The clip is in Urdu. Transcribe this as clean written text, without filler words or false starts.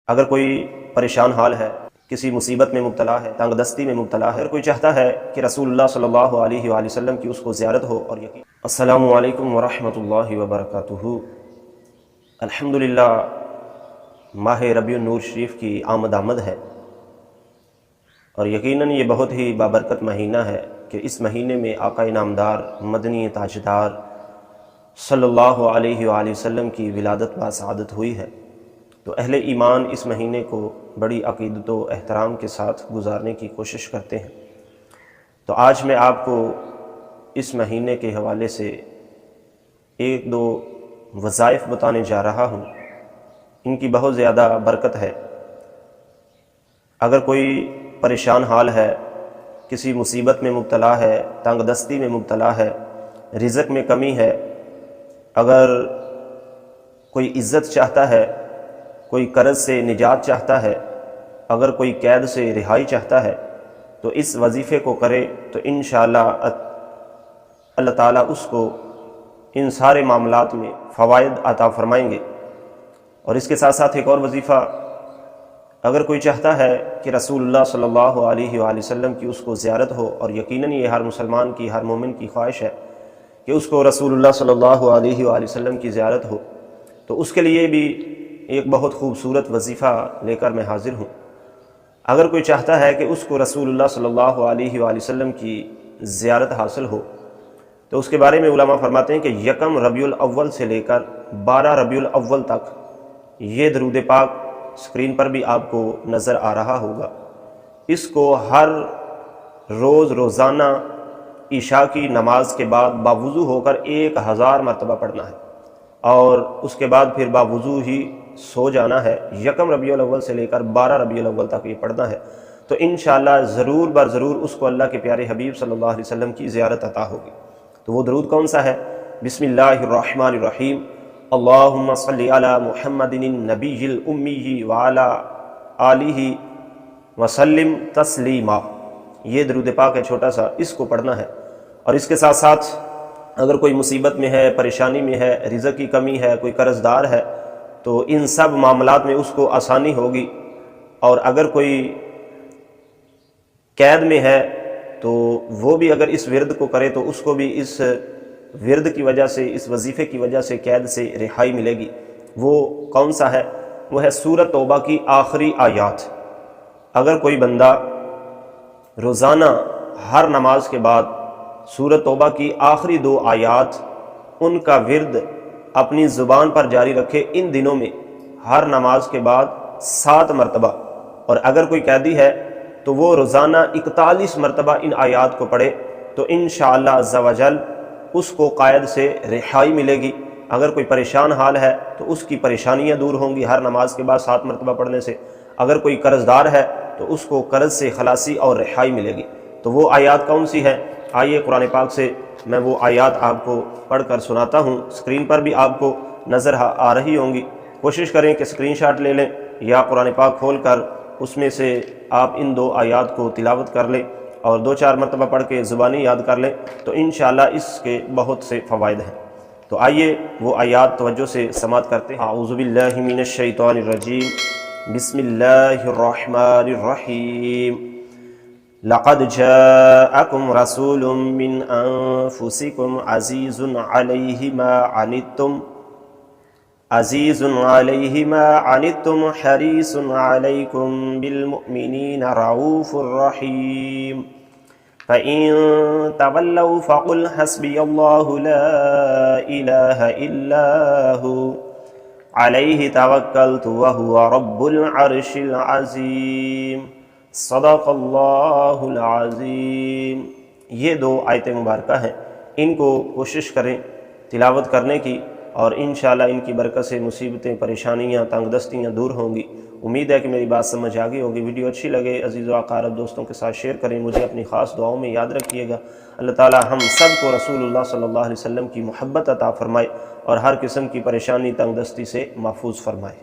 اگر کوئی پریشان حال ہے، کسی مصیبت میں مبتلا ہے، تنگ دستی میں مبتلا ہے، اگر کوئی چاہتا ہے کہ رسول اللہ صلی اللہ علیہ وآلہ وسلم کی اس کو زیارت ہو اور یقین۔ السلام علیکم ورحمۃ اللہ وبرکاتہ۔ الحمدللہ ماہ ربیع النور شریف کی آمد ہے، اور یقیناً یہ بہت ہی بابرکت مہینہ ہے کہ اس مہینے میں آقا نامدار مدنی تاجدار صلی اللہ علیہ وآلہ وسلم کی ولادت و سعادت ہوئی ہے۔ تو اہل ایمان اس مہینے کو بڑی عقیدت و احترام کے ساتھ گزارنے کی کوشش کرتے ہیں۔ تو آج میں آپ کو اس مہینے کے حوالے سے ایک دو وظائف بتانے جا رہا ہوں، ان کی بہت زیادہ برکت ہے۔ اگر کوئی پریشان حال ہے، کسی مصیبت میں مبتلا ہے، تنگ دستی میں مبتلا ہے، رزق میں کمی ہے، اگر کوئی عزت چاہتا ہے، کوئی قرض سے نجات چاہتا ہے، اگر کوئی قید سے رہائی چاہتا ہے، تو اس وظیفے کو کرے تو انشاءاللہ اللہ تعالیٰ اس کو ان سارے معاملات میں فوائد عطا فرمائیں گے۔ اور اس کے ساتھ ساتھ ایک اور وظیفہ، اگر کوئی چاہتا ہے کہ رسول اللہ صلی اللہ علیہ وآلہ وسلم کی اس کو زیارت ہو، اور یقیناً یہ ہر مسلمان کی، ہر مومن کی خواہش ہے کہ اس کو رسول اللہ صلی اللہ علیہ وآلہ وسلم کی زیارت ہو، تو اس کے لیے بھی ایک بہت خوبصورت وظیفہ لے کر میں حاضر ہوں۔ اگر کوئی چاہتا ہے کہ اس کو رسول اللہ صلی اللہ علیہ وآلہ وسلم کی زیارت حاصل ہو، تو اس کے بارے میں علماء فرماتے ہیں کہ 1 ربیع الاول سے لے کر 12 ربیع الاول تک یہ درود پاک اسکرین پر بھی آپ کو نظر آ رہا ہوگا، اس کو ہر روز روزانہ عشاء کی نماز کے بعد باوضو ہو کر 1000 مرتبہ پڑھنا ہے، اور اس کے بعد پھر باوضو ہی سو جانا ہے۔ 1 ربیع الاول سے لے کر 12 ربیع الاول تک یہ پڑھنا ہے، تو انشاءاللہ ضرور بر ضرور اس کو اللہ کے پیارے حبیب صلی اللہ علیہ وسلم کی زیارت عطا ہوگی۔ تو وہ درود کون سا ہے؟ بسم اللہ الرحمن الرحیم، اللہم صلی علی محمد النبی الامی وعلی آلہ وسلم تسلیما۔ یہ درود پاک ہے چھوٹا سا، اس کو پڑھنا ہے۔ اور اس کے ساتھ ساتھ اگر کوئی مصیبت میں ہے، پریشانی میں ہے، رزق کی کمی ہے، کوئی قرض دار ہے، تو ان سب معاملات میں اس کو آسانی ہوگی۔ اور اگر کوئی قید میں ہے تو وہ بھی اگر اس ورد کو کرے تو اس کو بھی اس ورد کی وجہ سے، اس وظیفے کی وجہ سے قید سے رہائی ملے گی۔ وہ کون سا ہے؟ وہ ہے سورۃ توبہ کی آخری آیات۔ اگر کوئی بندہ روزانہ ہر نماز کے بعد سورۃ توبہ کی آخری 2 آیات ان کا ورد اپنی زبان پر جاری رکھے ان دنوں میں، ہر نماز کے بعد 7 مرتبہ، اور اگر کوئی قیدی ہے تو وہ روزانہ 41 مرتبہ ان آیات کو پڑھے، تو انشاءاللہ عز و جل اس کو قید سے رہائی ملے گی۔ اگر کوئی پریشان حال ہے تو اس کی پریشانیاں دور ہوں گی ہر نماز کے بعد 7 مرتبہ پڑھنے سے۔ اگر کوئی قرض دار ہے تو اس کو قرض سے خلاصی اور رہائی ملے گی۔ تو وہ آیات کون سی ہیں؟ آئیے قرآن پاک سے میں وہ آیات آپ کو پڑھ کر سناتا ہوں۔ اسکرین پر بھی آپ کو نظر آ رہی ہوں گی، کوشش کریں کہ اسکرین شاٹ لے لیں یا قرآن پاک کھول کر اس میں سے آپ ان 2 آیات کو تلاوت کر لیں اور 2-4 مرتبہ پڑھ کے زبانی یاد کر لیں، تو انشاءاللہ اس کے بہت سے فوائد ہیں۔ تو آئیے وہ آیات توجہ سے سماعت کرتے ہیں۔ اعوذ باللہ من الشیطان الرجیم، بسم اللہ الرحمن الرحیم، لقد جاءکم رسول من انفسکم عزیز علیہ ما عنتم حریص علیکم بالمؤمنین رؤوف رحیم، فَإِن تَوَلَّوْا فَقُلْ حَسْبِيَ اللَّهُ لَا إِلَٰهَ إِلَّا هُوَ عَلَيْهِ تَوَكَّلْتُ وَهُوَ رَبُّ الْعَرْشِ الْعَظِيمِ۔ صدق اللہ العظیم۔ یہ 2 آیتیں مبارکہ ہیں، ان کو کوشش کریں تلاوت کرنے کی، اور انشاءاللہ ان کی برکت سے مصیبتیں، پریشانیاں، تنگ دستیاں دور ہوں گی۔ امید ہے کہ میری بات سمجھ آ گئی ہوگی۔ ویڈیو اچھی لگے عزیز و اقارب دوستوں کے ساتھ شیئر کریں، مجھے اپنی خاص دعاؤں میں یاد رکھیے گا۔ اللہ تعالی ہم سب کو رسول اللہ صلی اللہ علیہ وسلم کی محبت عطا فرمائے اور ہر قسم کی پریشانی، تنگ دستی سے محفوظ فرمائے۔